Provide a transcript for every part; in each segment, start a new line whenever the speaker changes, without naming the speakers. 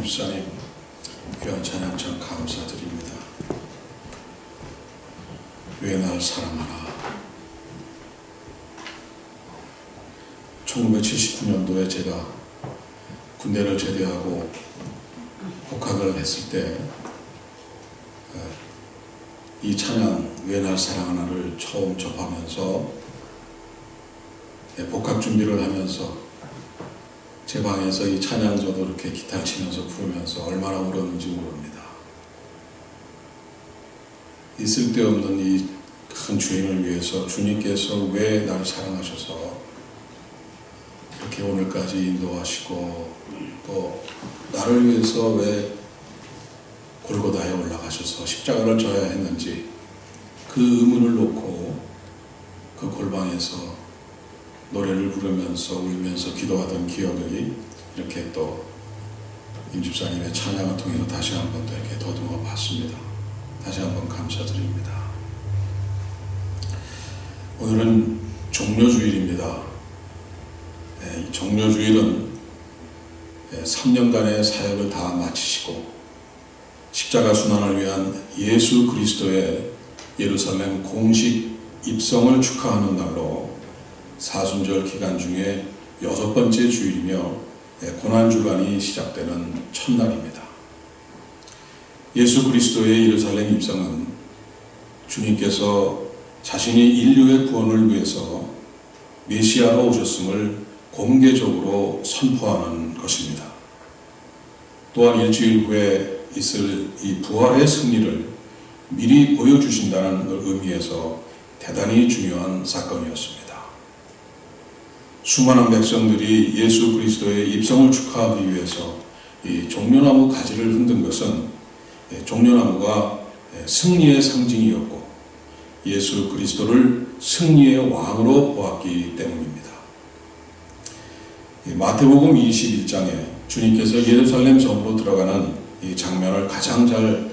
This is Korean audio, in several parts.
집사님, 귀한 찬양 참 감사드립니다. 왜 날 사랑하나. 1979년도에 제가 군대를 제대하고 복학을 했을 때 이 찬양 왜 날 사랑하나를 처음 접하면서 복학 준비를 하면서 제 방에서 이 찬양 저도 이렇게 기타 치면서 부르면서 얼마나 울었는지 모릅니다. 이 쓸데없는 이 큰 죄인을 위해서 주님께서 왜 나를 사랑하셔서 이렇게 오늘까지 인도하시고 또 나를 위해서 왜 골고다에 올라가셔서 십자가를 져야 했는지 그 의문을 놓고 그 골방에서 노래를 부르면서 울면서 기도하던 기억이 이렇게 또 임집사님의 찬양을 통해서 다시 한번 또 이렇게 더듬어 봤습니다. 다시 한번 감사드립니다. 오늘은 종료주일입니다. 이 종료주일은 3년간의 사역을 다 마치시고 십자가 순환을 위한 예수 그리스도의 예루살렘 공식 입성을 축하하는 날로 사순절 기간 중에 6번째 주일이며 고난주간이 시작되는 첫날입니다. 예수 그리스도의 예루살렘 입성은 주님께서 자신이 인류의 구원을 위해서 메시아로 오셨음을 공개적으로 선포하는 것입니다. 또한 일주일 후에 있을 이 부활의 승리를 미리 보여주신다는 의미에서 대단히 중요한 사건이었습니다. 수많은 백성들이 예수 그리스도의 입성을 축하하기 위해서 이 종려나무 가지를 흔든 것은 종려나무가 승리의 상징이었고 예수 그리스도를 승리의 왕으로 보았기 때문입니다. 마태복음 21장에 주님께서 예루살렘 성으로 들어가는 이 장면을 가장 잘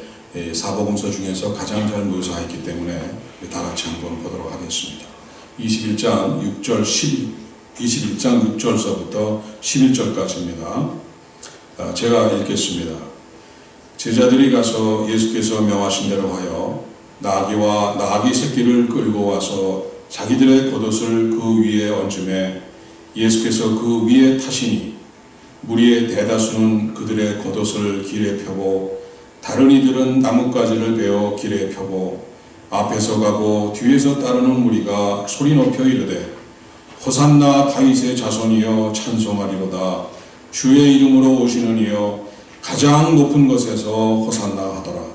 사복음서 중에서 가장 잘 묘사했기 때문에 다 같이 한번 보도록 하겠습니다. 21장 6절서부터 11절까지입니다. 제가 읽겠습니다. 제자들이 가서 예수께서 명하신 대로 하여 나귀와 나귀 새끼를 끌고 와서 자기들의 겉옷을 그 위에 얹음에 예수께서 그 위에 타시니 무리의 대다수는 그들의 겉옷을 길에 펴고 다른 이들은 나뭇가지를 베어 길에 펴고 앞에서 가고 뒤에서 따르는 무리가 소리 높여 이르되 호산나 다윗의 자손이여 찬송하리로다. 주의 이름으로 오시는 이여 가장 높은 곳에서 호산나 하더라.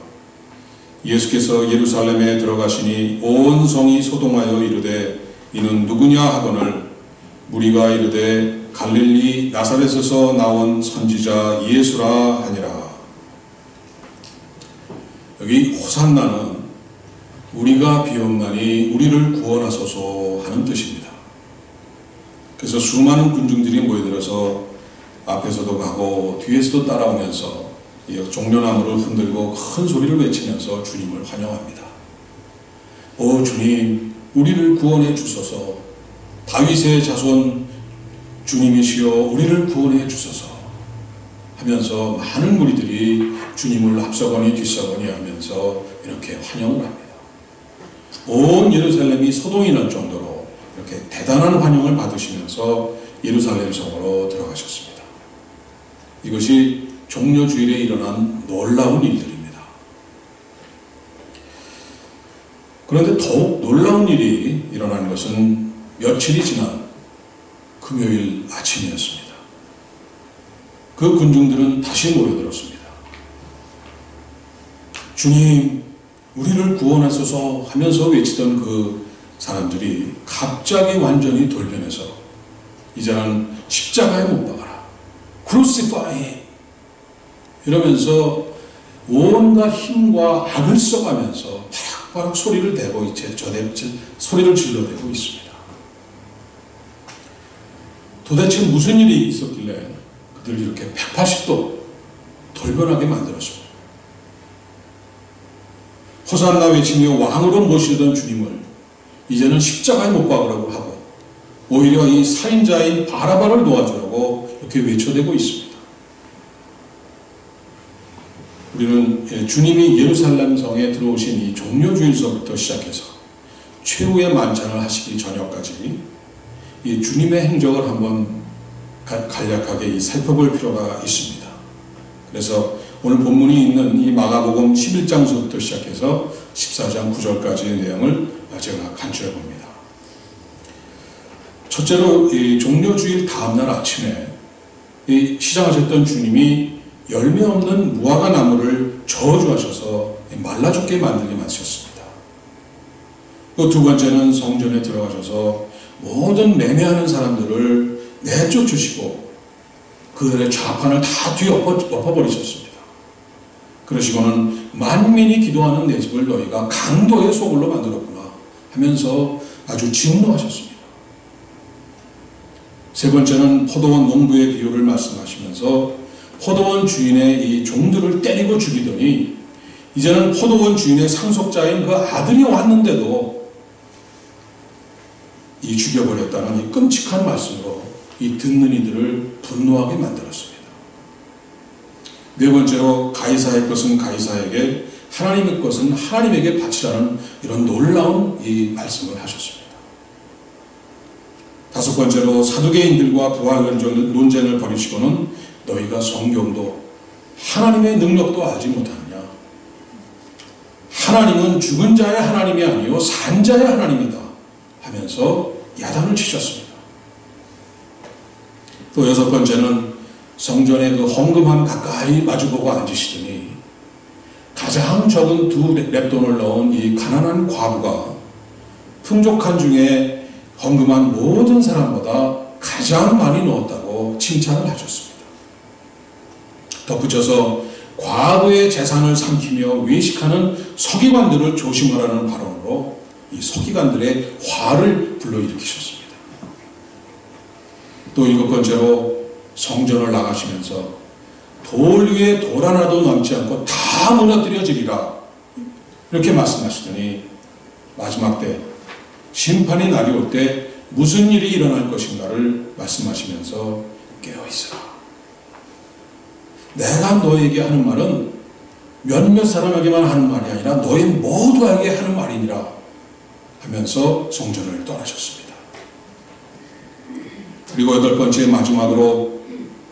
예수께서 예루살렘에 들어가시니 온 성이 소동하여 이르되 이는 누구냐 하거늘 무리가 이르되 갈릴리 나사렛에서 나온 선지자 예수라 하니라. 여기 호산나는 우리가 비옵나니 우리를 구원하소서 하는 뜻입니다. 그래서 수많은 군중들이 모여들어서 앞에서도 가고 뒤에서도 따라오면서 종려나무를 흔들고 큰 소리를 외치면서 주님을 환영합니다. 오 주님, 우리를 구원해 주소서. 다윗의 자손 주님이시여 우리를 구원해 주소서 하면서 많은 무리들이 주님을 앞서거니 뒤서거니 하면서 이렇게 환영을 합니다. 온 예루살렘이 소동이 날 정도로 이렇게 대단한 환영을 받으시면서 예루살렘 성으로 들어가셨습니다. 이것이 종려주일에 일어난 놀라운 일들입니다. 그런데 더욱 놀라운 일이 일어난 것은 며칠이 지난 금요일 아침이었습니다. 그 군중들은 다시 모여들었습니다. 주님, 우리를 구원하소서 하면서 외치던 그 사람들이 갑자기 완전히 돌변해서 이제는 십자가에 못 박아라. 크루시파이 이러면서 온갖 힘과 악을 써가면서 바락바락 소리를 대고 소리를 질러대고 있습니다. 도대체 무슨 일이 있었길래 그들을 이렇게 180도 돌변하게 만들었습니다. 호산나 외치며 왕으로 모시던 주님을 이제는 십자가에 못 박으라고 하고 오히려 이 살인자인 바라바를 도와주라고 이렇게 외쳐대고 있습니다. 우리는 주님이 예루살렘 성에 들어오신 이 종료주일서부터 시작해서 최후의 만찬을 하시기 전까지 이 주님의 행적을 한번 간략하게 살펴볼 필요가 있습니다. 그래서 오늘 본문이 있는 이 마가복음 11장서부터 시작해서 14장 9절까지의 내용을 제가 간추려 봅니다. 첫째로 이 종료주일 다음날 아침에 이 시장하셨던 주님이 열매 없는 무화과 나무를 저주하셔서 말라 죽게 만들게 마셨습니다. 또 두 번째는 성전에 들어가셔서 모든 매매하는 사람들을 내쫓으시고 그들의 좌판을 다 뒤엎어버리셨습니다. 그러시고는 만민이 기도하는 내 집을 너희가 강도의 소굴로 만들었구나 하면서 아주 진노하셨습니다. 세 번째는 포도원 농부의 비유를 말씀하시면서 포도원 주인의 이 종들을 때리고 죽이더니 이제는 포도원 주인의 상속자인 그 아들이 왔는데도 이 죽여버렸다는 이 끔찍한 말씀으로 이 듣는 이들을 분노하게 만들었습니다. 네 번째로 가이사의 것은 가이사에게 하나님의 것은 하나님에게 바치라는 이런 놀라운 이 말씀을 하셨습니다. 다섯 번째로 사두개인들과 부활 논쟁을 벌이시고는 너희가 성경도 하나님의 능력도 알지 못하느냐. 하나님은 죽은 자의 하나님이 아니요 산 자의 하나님이다 하면서 야단을 치셨습니다. 또 여섯 번째는 성전의 그 헌금함 가까이 마주보고 앉으시더니 가장 적은 2렙돈을 넣은 이 가난한 과부가 풍족한 중에 헌금한 모든 사람보다 가장 많이 넣었다고 칭찬을 하셨습니다. 덧붙여서 과부의 재산을 삼키며 외식하는 서기관들을 조심하라는 발언으로 이 서기관들의 화를 불러일으키셨습니다. 또 일곱 번째로 성전을 나가시면서 돌 위에 돌 하나도 남지 않고 다 무너뜨려지리라 이렇게 말씀하시더니 마지막 때 심판이 날이 올 때 무슨 일이 일어날 것인가를 말씀하시면서 깨어있으라. 내가 너에게 하는 말은 몇몇 사람에게만 하는 말이 아니라 너희 모두에게 하는 말이니라 하면서 성전을 떠나셨습니다. 그리고 여덟 번째 마지막으로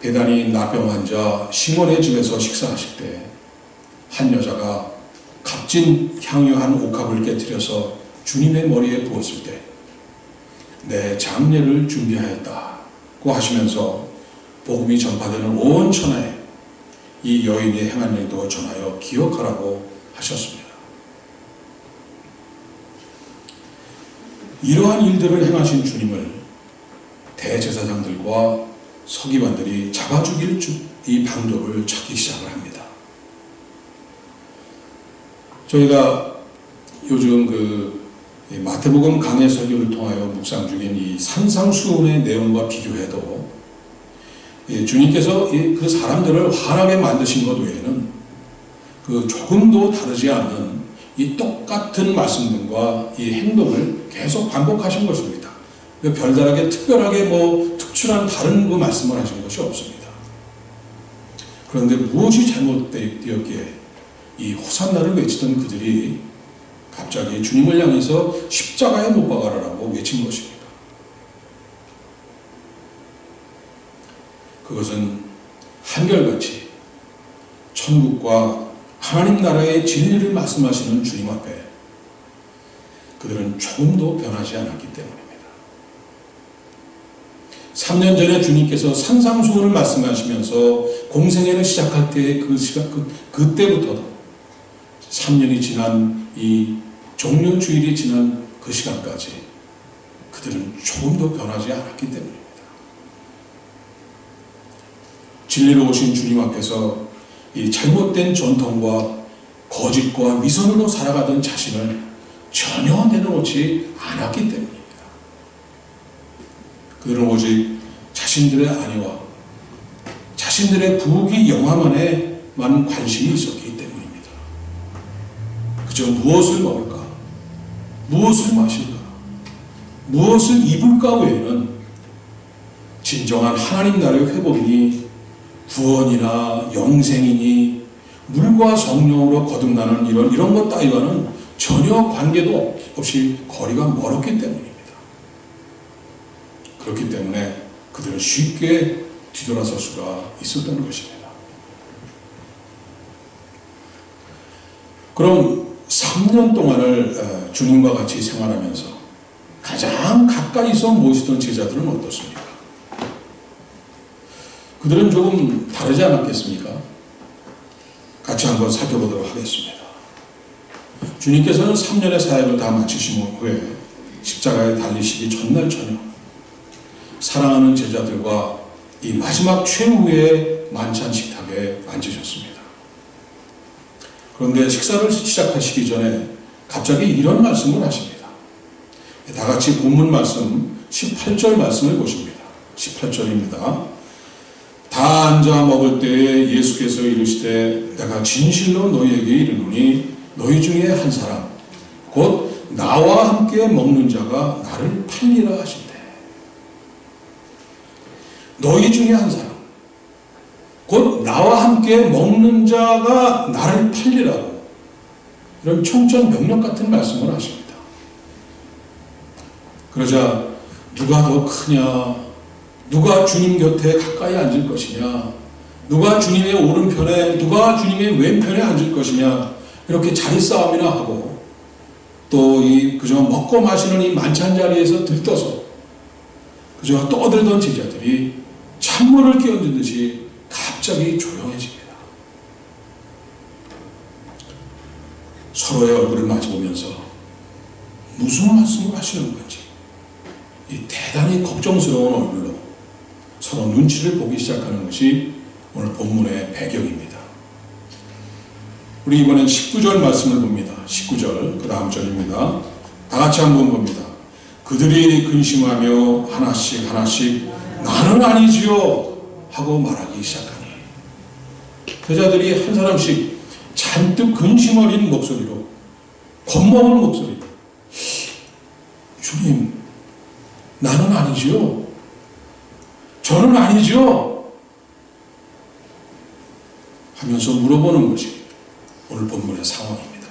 베다니 나병 환자 시몬의 집에서 식사하실 때 한 여자가 값진 향유 한 옥합을 깨뜨려서 주님의 머리에 부었을 때 내 장례를 준비하였다고 하시면서 복음이 전파되는 온 천하에 이 여인이 행한 일도 전하여 기억하라고 하셨습니다. 이러한 일들을 행하신 주님을 대제사장들과 서기관들이 잡아 죽일 이 방도를 찾기 시작을 합니다. 저희가 요즘 마태복음 강해 설교를 통하여 묵상 중인 이 산상수훈의 내용과 비교해도 주님께서 그 사람들을 화나게 만드신 것 외에는 그 조금도 다르지 않는 이 똑같은 말씀들과 이 행동을 계속 반복하신 것입니다. 별다르게 특별하게 특출한 다른 그 말씀을 하신 것이 없습니다. 그런데 무엇이 잘못되었기에 이 호산나를 외치던 그들이 갑자기 주님을 향해서 십자가에 못 박아라라고 외친 것입니다. 그것은 한결같이 천국과 하나님 나라의 진리를 말씀하시는 주님 앞에 그들은 조금도 변하지 않았기 때문입니다. 3년 전에 주님께서 산상수훈을 말씀하시면서 공생애를 시작할 때의 그 시간, 그때부터도 3년이 지난 이 종료주일이 지난 그 시간까지 그들은 조금도 변하지 않았기 때문입니다. 진리로 오신 주님 앞에서 이 잘못된 전통과 거짓과 위선으로 살아가던 자신을 전혀 내려놓지 않았기 때문입니다. 그들은 오직 자신들의 안위와 자신들의 부귀 영화만에만 관심이 있었기 때문입니다. 그저 무엇을 먹을까, 무엇을 마실까, 무엇을 입을까 외에는 진정한 하나님 나라의 회복이니 구원이나 영생이니 물과 성령으로 거듭나는 이런 것 따위와는 전혀 관계도 없이 거리가 멀었기 때문입니다. 그렇기 때문에 그들은 쉽게 뒤돌아설 수가 있었던 것입니다. 그럼 3년 동안을 주님과 같이 생활하면서 가장 가까이서 모시던 제자들은 어떻습니까? 그들은 조금 다르지 않았겠습니까? 같이 한번 살펴보도록 하겠습니다. 주님께서는 3년의 사역을 다 마치신 후에 십자가에 달리시기 전날 저녁 사랑하는 제자들과 이 마지막 최후의 만찬 식탁에 앉으셨습니다. 그런데 식사를 시작하시기 전에 갑자기 이런 말씀을 하십니다. 다 같이 본문 말씀 18절 말씀을 보십니다. 18절입니다. 다 앉아 먹을 때에 예수께서 이르시되 내가 진실로 너희에게 이르노니 너희 중에 한 사람 곧 나와 함께 먹는 자가 나를 팔리라 하신대. 너희 중에 한 사람 곧 나와 함께 먹는 자가 나를 팔리라고 이런 청천벽력 같은 말씀을 하십니다. 그러자 누가 더 크냐, 누가 주님 곁에 가까이 앉을 것이냐, 누가 주님의 오른편에 누가 주님의 왼편에 앉을 것이냐 이렇게 자리싸움이나 하고 또 그저 먹고 마시는 이 만찬 자리에서 들떠서 그저 떠들던 제자들이 찬물을 끼얹은 듯이 갑자기 조용해집니다. 서로의 얼굴을 마주보면서 무슨 말씀을 하시는 건지 이 대단히 걱정스러운 얼굴로 서로 눈치를 보기 시작하는 것이 오늘 본문의 배경입니다. 우리 이번엔 19절 말씀을 봅니다. 19절 그 다음 절입니다. 다 같이 한번 봅니다. 그들이 근심하며 하나씩 나는 아니지요 하고 말하기 시작하니 제자들이 한 사람씩 잔뜩 근심 어린 목소리로 겁먹은 목소리로 주님 나는 아니지요, 저는 아니지요 하면서 물어보는 것이 오늘 본문의 상황입니다.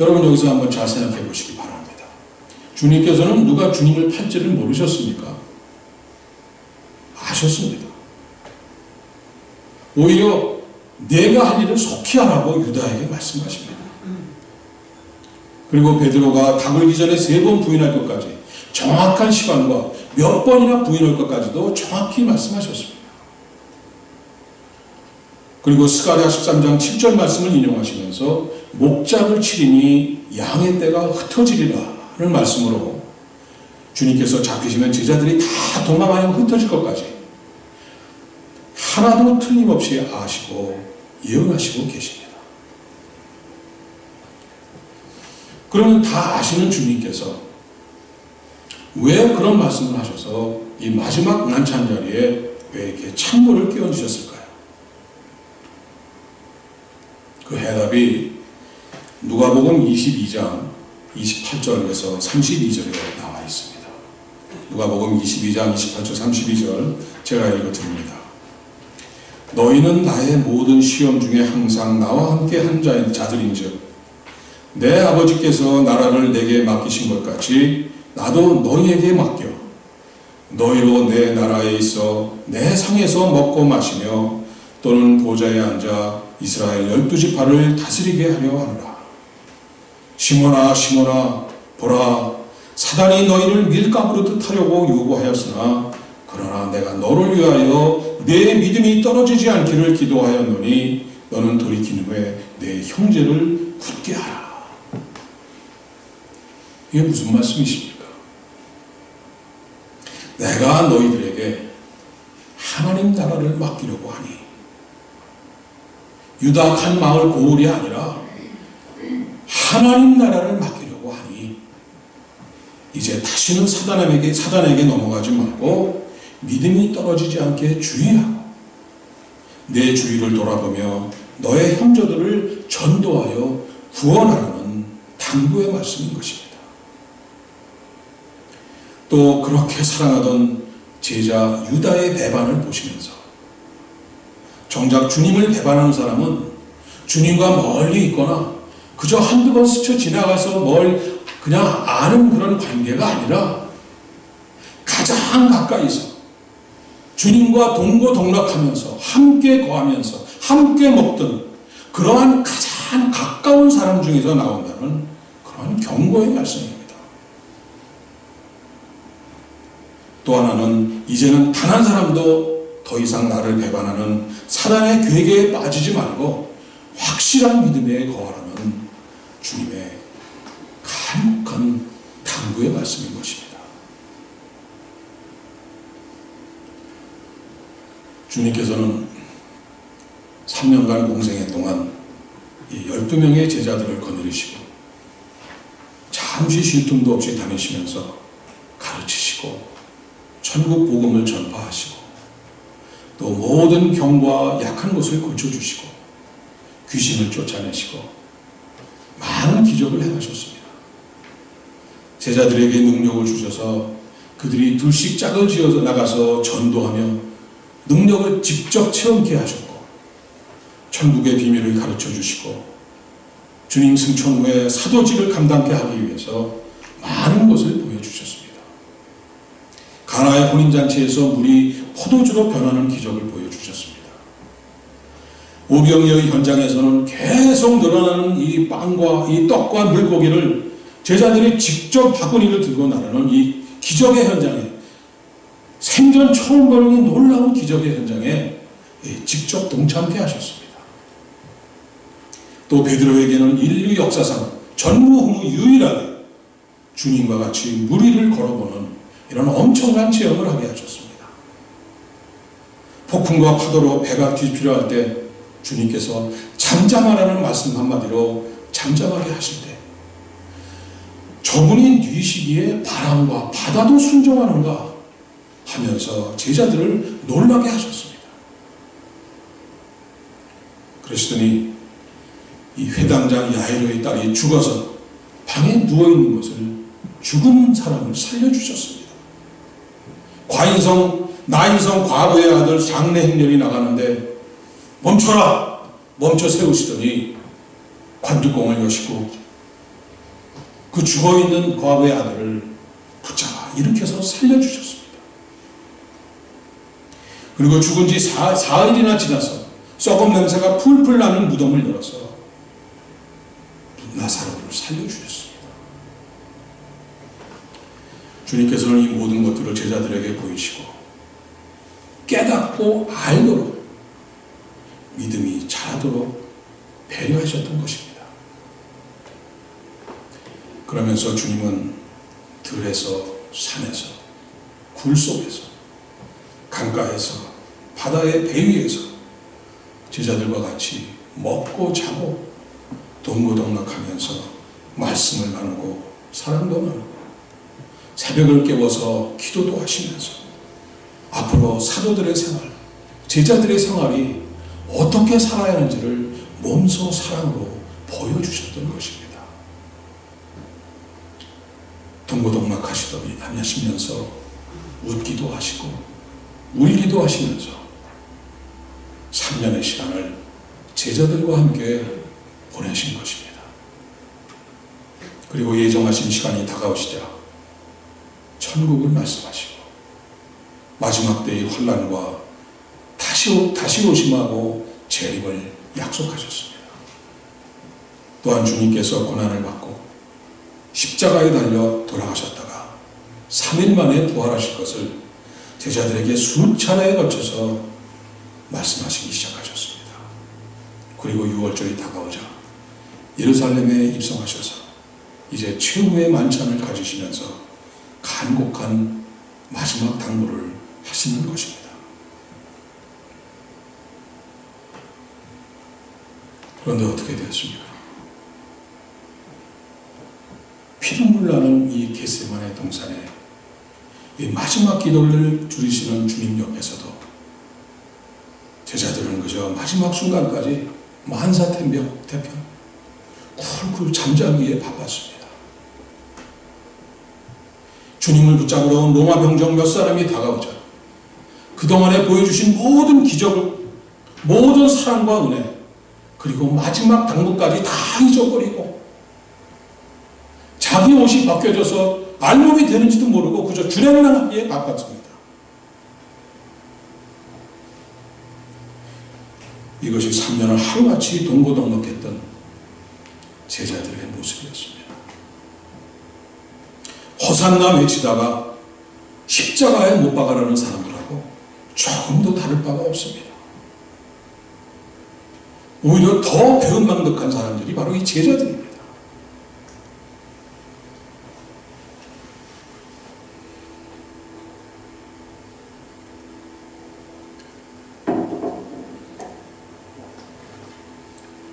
여러분 여기서 한번 잘 생각해 보시기 바랍니다. 주님께서는 누가 주님을 팔지를 모르셨습니까? 아셨습니다. 오히려 내가 할 일을 속히 하라고 유다에게 말씀하십니다. 그리고 베드로가 담을기 전에 3번 부인할 것까지 정확한 시간과 몇 번이나 부인할 것까지도 정확히 말씀하셨습니다. 그리고 스가랴 13장 7절 말씀을 인용하시면서 목장을 치리니 양의 떼가 흩어지리라는 말씀으로 주님께서 잡히시면 제자들이 다 도망하여 흩어질 것까지 하나도 틀림없이 아시고 예언하시고 계십니다. 그러면 다 아시는 주님께서 왜 그런 말씀을 하셔서 이 마지막 만찬 자리에 왜 이렇게 찬물을 끼얹으셨을까요? 그 해답이 누가복음 22장 28절에서 32절에 나와 있습니다. 누가복음 22장 28절 32절 제가 읽어드립니다. 너희는 나의 모든 시험 중에 항상 나와 함께 한 자들인즉 내 아버지께서 나라를 내게 맡기신 것 같이 나도 너희에게 맡겨 너희로 내 나라에 있어 내 상에서 먹고 마시며 또는 보좌에 앉아 이스라엘 12지파를 다스리게 하려 하노라. 시몬아 시몬아 보라 사단이 너희를 밀가부르듯 하려고 요구하였으나 그러나 내가 너를 위하여 내 믿음이 떨어지지 않기를 기도하였노니 너는 돌이킨 후에 내 형제를 굳게 하라. 이게 무슨 말씀이십니까? 내가 너희들에게 하나님 나라를 맡기려고 하니 유다한 마을 고을이 아니라 하나님 나라를 맡기려고 하니 이제 다시는 사단에게 넘어가지 말고 믿음이 떨어지지 않게 주의하고 내 주위를 돌아보며 너의 형제들을 전도하여 구원하라는 당부의 말씀인 것입니다. 또 그렇게 사랑하던 제자 유다의 배반을 보시면서 정작 주님을 배반하는 사람은 주님과 멀리 있거나 그저 한두 번 스쳐 지나가서 그냥 아는 그런 관계가 아니라 가장 가까이서 주님과 동고동락하면서 함께 거하면서 함께 먹던 그러한 가장 가까운 사람 중에서 나온다는 그러한 경고의 말씀입니다. 또 하나는 이제는 단 한 사람도 더 이상 나를 배반하는 사단의 괴계에 빠지지 말고 확실한 믿음에 거하라는 주님의 간곡한 당부의 말씀인 것입니다. 주님께서는 3년간 공생애 동안 이 12명의 제자들을 거느리시고 잠시 쉴 틈도 없이 다니시면서 가르치시고 천국 복음을 전파하시고 또 모든 병과 약한 곳을 고쳐주시고 귀신을 쫓아내시고 많은 기적을 행하셨습니다. 제자들에게 능력을 주셔서 그들이 둘씩 짝을 지어서 나가서 전도하며 능력을 직접 체험케 하셨고 천국의 비밀을 가르쳐 주시고 주님 승천 후에 사도직을 감당케 하기 위해서 많은 것을 보여주셨습니다. 가나의 혼인잔치에서 물이 포도주로 변하는 기적을 보여주셨습니다. 오병이의 현장에서는 계속 늘어나는 이 빵과 이 떡과 물고기를 제자들이 직접 바구니를 들고 나르는 이 기적의 현장에, 생전 처음 보는 이 놀라운 기적의 현장에 직접 동참케 하셨습니다. 또 베드로에게는 인류 역사상 전무후무 유일하게 주님과 같이 물 위를 걸어보는 이런 엄청난 체험을 하게 하셨습니다. 폭풍과 파도로 배가 뒤집힐 때 주님께서 잠잠하라는 말씀 한마디로 잠잠하게 하실 때 저분이 뉘시기에 바람과 바다도 순종하는가 하면서 제자들을 놀라게 하셨습니다. 그러시더니 이 회당장 야이로의 딸이 죽어서 방에 누워있는 것을 죽은 사람을 살려주셨습니다. 나인성 과부의 아들 장례 행렬이 나가는데 멈춰라! 멈춰 세우시더니 관두공을 여시고 그 죽어있는 과부의 아들을 붙잡아 일으켜서 살려주셨습니다. 그리고 죽은 지 사흘이나 지나서 썩은 냄새가 풀풀 나는 무덤을 열어서 나사로를 살려주셨습니다. 주님께서는 이 모든 것들을 제자들에게 보이시고 깨닫고 알도록 믿음이 자라도록 배려하셨던 것입니다. 그러면서 주님은 들에서 산에서 굴 속에서 강가에서 바다의 배 위에서 제자들과 같이 먹고 자고 동고동락하면서 말씀을 나누고 사랑도 나누고 새벽을 깨워서 기도도 하시면서 앞으로 사도들의 생활, 제자들의 생활이 어떻게 살아야 하는지를 몸소 사랑으로 보여주셨던 것입니다. 동고동락하시더니 하시면서 웃기도 하시고 울기도 하시면서 3년의 시간을 제자들과 함께 보내신 것입니다. 그리고 예정하신 시간이 다가오시자 천국을 말씀하시고 마지막 때의 환난과 다시 오심하고 재림을 약속하셨습니다. 또한 주님께서 고난을 받고 십자가에 달려 돌아가셨다가 3일 만에 부활하실 것을 제자들에게 수차례에 거쳐서 말씀하시기 시작하셨습니다. 그리고 6월절이 다가오자 예루살렘에 입성하셔서 이제 최후의 만찬을 가지시면서 간곡한 마지막 당부를 하시는 것입니다. 그런데 어떻게 되었습니까? 피눈물 나는 이 겟세마네 동산에 이 마지막 기도를 줄이시는 주님 옆에서도 제자들은 그저 마지막 순간까지 만사태평 쿨쿨 잠자기에 바빴습니다. 주님을 붙잡으러 온 로마 병정 몇 사람이 다가오자 그동안에 보여주신 모든 기적을 모든 사랑과 은혜, 그리고 마지막 당분까지 다 잊어버리고 자기 옷이 벗겨져서 알몸이 되는지도 모르고 그저 주랭랑하기에 바빴습니다. 이것이 3년을 하루같이 동고동락했던 제자들의 모습이었습니다. 호산나 외치다가 십자가에 못 박아라는 사람들하고 조금도 다를 바가 없습니다. 오히려 더 배은망덕한 사람들이 바로 이 제자들입니다.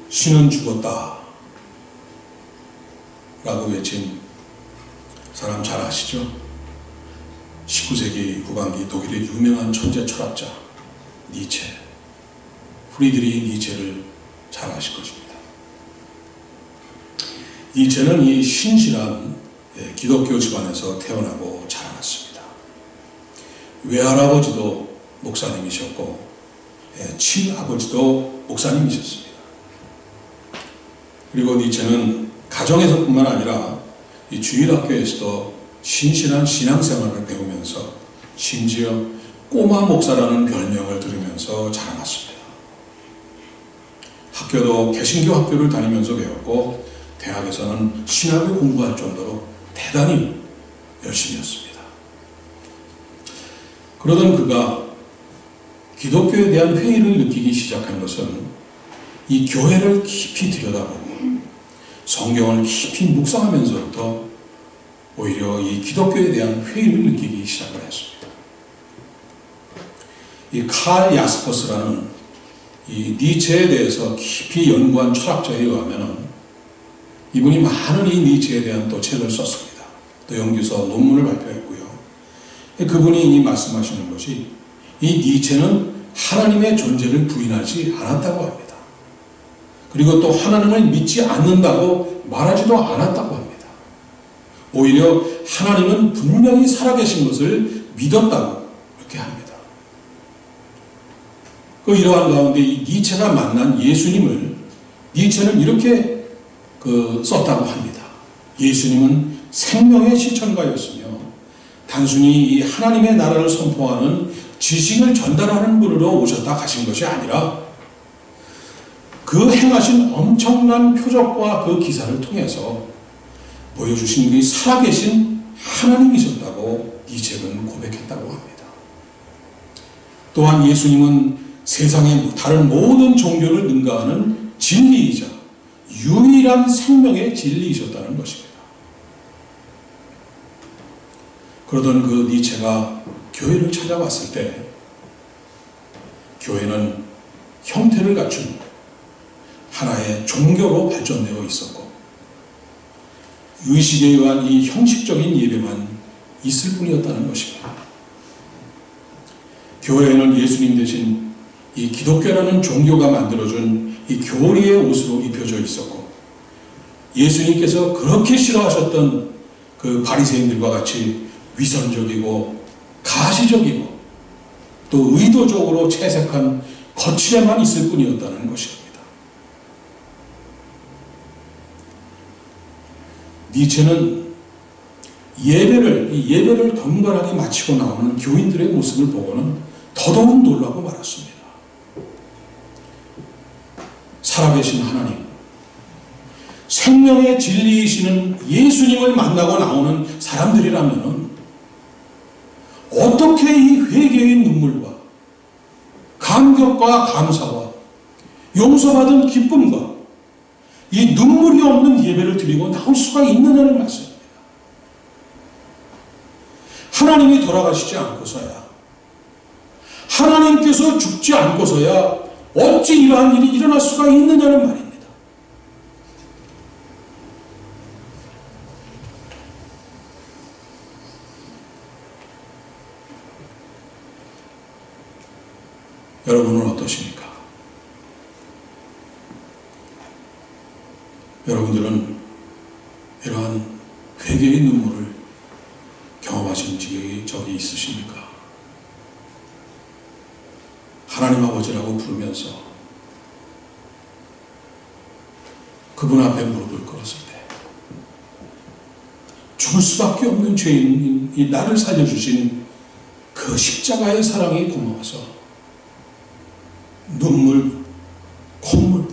신은 죽었다 라고 외친 사람 잘 아시죠? 19세기 후반기 독일의 유명한 천재 철학자 니체, 프리드리히 니체를 잘 아실 것입니다. 니체는 이 신실한 기독교 집안에서 태어나고 자라났습니다. 외할아버지도 목사님이셨고 친아버지도 목사님이셨습니다. 그리고 니체는 가정에서뿐만 아니라 이 주일학교에서도 신실한 신앙생활을 배우면서 심지어 꼬마 목사라는 별명을 들으면서 자라났습니다. 학교도 개신교 학교를 다니면서 배웠고 대학에서는 신학을 공부할 정도로 대단히 열심히 했습니다. 그러던 그가 기독교에 대한 회의를 느끼기 시작한 것은 이 교회를 깊이 들여다보고 성경을 깊이 묵상하면서부터 오히려 이 기독교에 대한 회의를 느끼기 시작을 했습니다. 이 칼 야스퍼스라는 이 니체에 대해서 깊이 연구한 철학자에 의하면 이분이 많은 이 니체에 대한 또 책을 썼습니다. 또 연구서 논문을 발표했고요. 그분이 이 말씀하시는 것이 이 니체는 하나님의 존재를 부인하지 않았다고 합니다. 그리고 또 하나님을 믿지 않는다고 말하지도 않았다고 합니다. 오히려 하나님은 분명히 살아계신 것을 믿었다고 이렇게 합니다. 이러한 가운데 이 니체가 만난 예수님을 니체는 이렇게 썼다고 합니다. 예수님은 생명의 실천가였으며 단순히 이 하나님의 나라를 선포하는 지식을 전달하는 분으로 오셨다 가신 것이 아니라 그 행하신 엄청난 표적과 그 기사를 통해서 보여주신 그 살아계신 하나님이셨다고 니체는 고백했다고 합니다. 또한 예수님은 세상의 다른 모든 종교를 능가하는 진리이자 유일한 생명의 진리이셨다는 것입니다. 그러던 그 니체가 교회를 찾아왔을 때 교회는 형태를 갖춘 하나의 종교로 발전되어 있었고 의식에 의한 이 형식적인 예배만 있을 뿐이었다는 것입니다. 교회에는 예수님 대신 이 기독교라는 종교가 만들어준 이 교리의 옷으로 입혀져 있었고 예수님께서 그렇게 싫어하셨던 그 바리새인들과 같이 위선적이고 가시적이고 또 의도적으로 채색한 거칠에만 있을 뿐이었다는 것입니다. 니체는 예배를 경건하게 마치고 나오는 교인들의 모습을 보고는 더더욱 놀라고 말았습니다. 살아계신 하나님, 생명의 진리이시는 예수님을 만나고 나오는 사람들이라면 어떻게 이 회개의 눈물과 감격과 감사와 용서받은 기쁨과 이 눈물이 없는 예배를 드리고 나올 수가 있느냐는 말씀입니다. 하나님이 돌아가시지 않고서야, 하나님께서 죽지 않고서야 어찌 이러한 일이 일어날 수가 있느냐는 말입니다. 여러분은 어떠십니까? 여러분들은 이러한 회개의 눈물을 경험하신 적이 있으십니까? 하나님 아버지라고 부르면서 그분 앞에 무릎을 꿇었을 때 죽을 수밖에 없는 죄인인 이 나를 살려주신 그 십자가의 사랑이 고마워서 눈물, 콧물,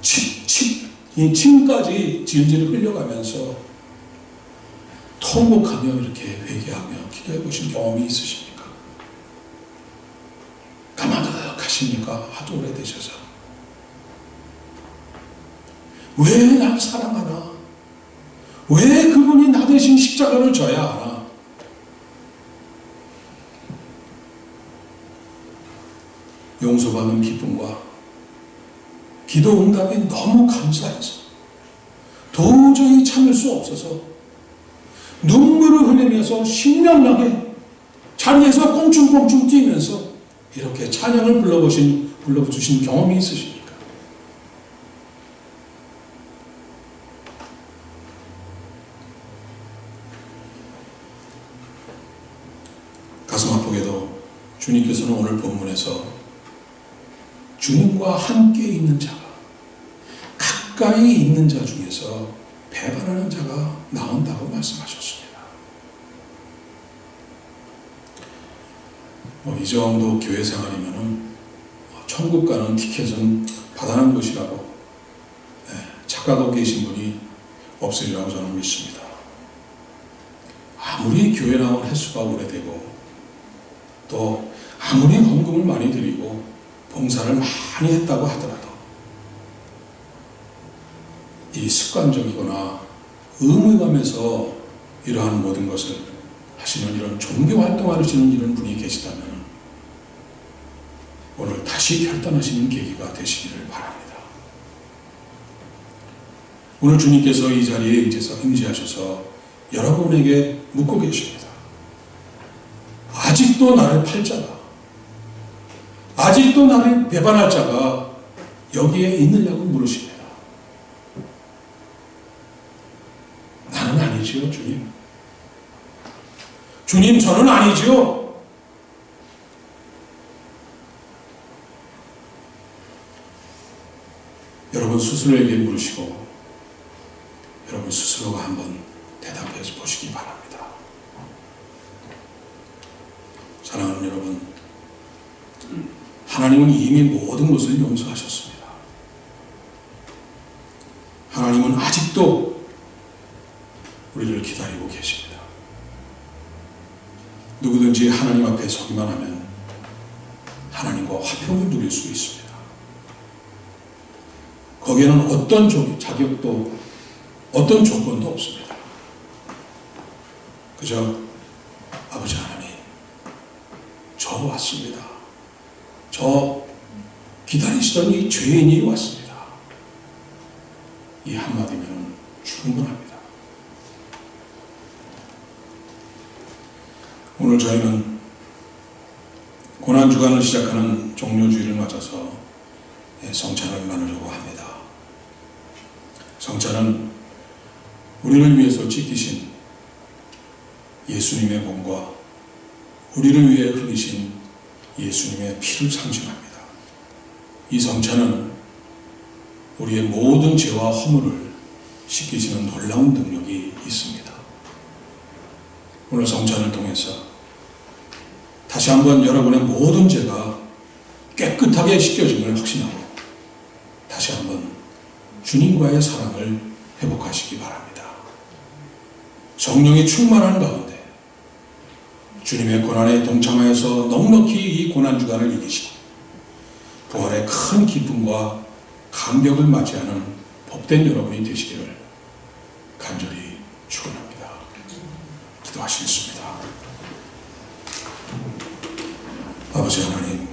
침까지 질질 흘려가면서 통곡하며 이렇게 회개하며 기도해 보신 경험이 있으십니까? 가만하십니까? 하도 오래되셔서 왜 날 사랑하나? 왜 그분이 나 대신 십자가를 져야 하나? 용서받는 기쁨과 기도 응답이 너무 감사해서 도저히 참을 수 없어서 눈물을 흘리면서 신명나게 자리에서 꽁충꽁충 뛰면서 이렇게 찬양을 불러주신 경험이 있으십니까? 가슴 아프게도 주님께서는 오늘 본문에서 주님과 함께 있는 자가, 가까이 있는 자 중에서 배반하는 자가 나온다고 말씀하셨습니다. 이 정도 교회 생활이면은 천국 가는 티켓은 받아난 것이라고 착각하고 계신 분이 없으리라고 저는 믿습니다. 아무리 교회 나온 횟수가 오래되고 또 아무리 헌금을 많이 드리고 봉사를 많이 했다고 하더라도 이 습관적이거나 의무감에서 이러한 모든 것을 하시는 이런 종교 활동하시는 이런 분이 계시다면 오늘 다시 결단하시는 계기가 되시기를 바랍니다. 오늘 주님께서 이 자리에 임재하셔서 여러분에게 묻고 계십니다. 아직도 나를 팔 자가, 아직도 나를 배반할 자가 여기에 있느냐고 물으십니다. 나는 아니지요, 주님. 주님, 저는 아니지요. 여러분 스스로에게 물으시고 여러분 스스로가 한번 대답해 보시기 바랍니다. 사랑하는 여러분, 하나님은 이미 모든 것을 용서하셨습니다. 하나님은 아직도 우리를 기다리고 계십니다. 누구든지 하나님 앞에 서기만 하면 하나님과 화평을 누릴 수 있습니다. 거기에는 어떤 자격도 어떤 조건도 없습니다. 그저 아버지 하나님, 저 왔습니다. 저 기다리시던 이 죄인이 왔습니다. 이 한마디면 충분합니다. 오늘 저희는 고난주간을 시작하는 종료주일을 맞아서 성찬을 나누려고 합니다. 성찬은 우리를 위해서 지키신 예수님의 몸과 우리를 위해 흘리신 예수님의 피를 상징합니다. 이 성찬은 우리의 모든 죄와 허물을 씻기시는 놀라운 능력이 있습니다. 오늘 성찬을 통해서 다시 한번 여러분의 모든 죄가 깨끗하게 씻겨짐을 확신하고 다시 한번 주님과의 사랑을 회복하시기 바랍니다. 성령이 충만한 가운데 주님의 고난에 동참하여서 넉넉히 이 고난주간을 이기시고 부활의 큰 기쁨과 감격을 맞이하는 복된 여러분이 되시기를 간절히 축원합니다. 기도하시겠습니다. 아버지 하나님,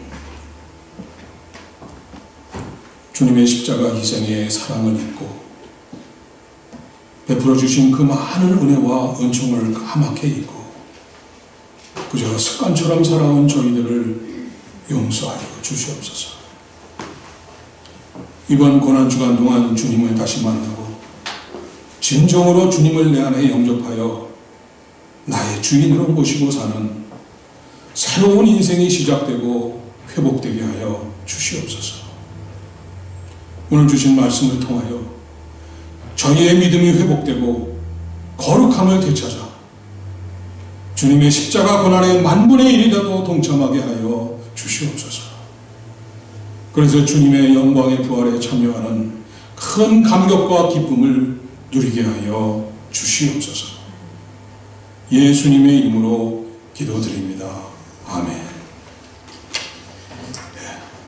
주님의 십자가 희생의 사랑을 잊고 베풀어 주신 그 많은 은혜와 은총을 까맣게 잊고 그저 습관처럼 살아온 저희들을 용서하여 주시옵소서. 이번 고난주간 동안 주님을 다시 만나고 진정으로 주님을 내 안에 영접하여 나의 주인으로 모시고 사는 새로운 인생이 시작되고 회복되게 하여 주시옵소서. 오늘 주신 말씀을 통하여 저희의 믿음이 회복되고 거룩함을 되찾아 주님의 십자가 고난의 만분의 1이라도 동참하게 하여 주시옵소서. 그래서 주님의 영광의 부활에 참여하는 큰 감격과 기쁨을 누리게 하여 주시옵소서. 예수님의 이름으로 기도드립니다. 아멘.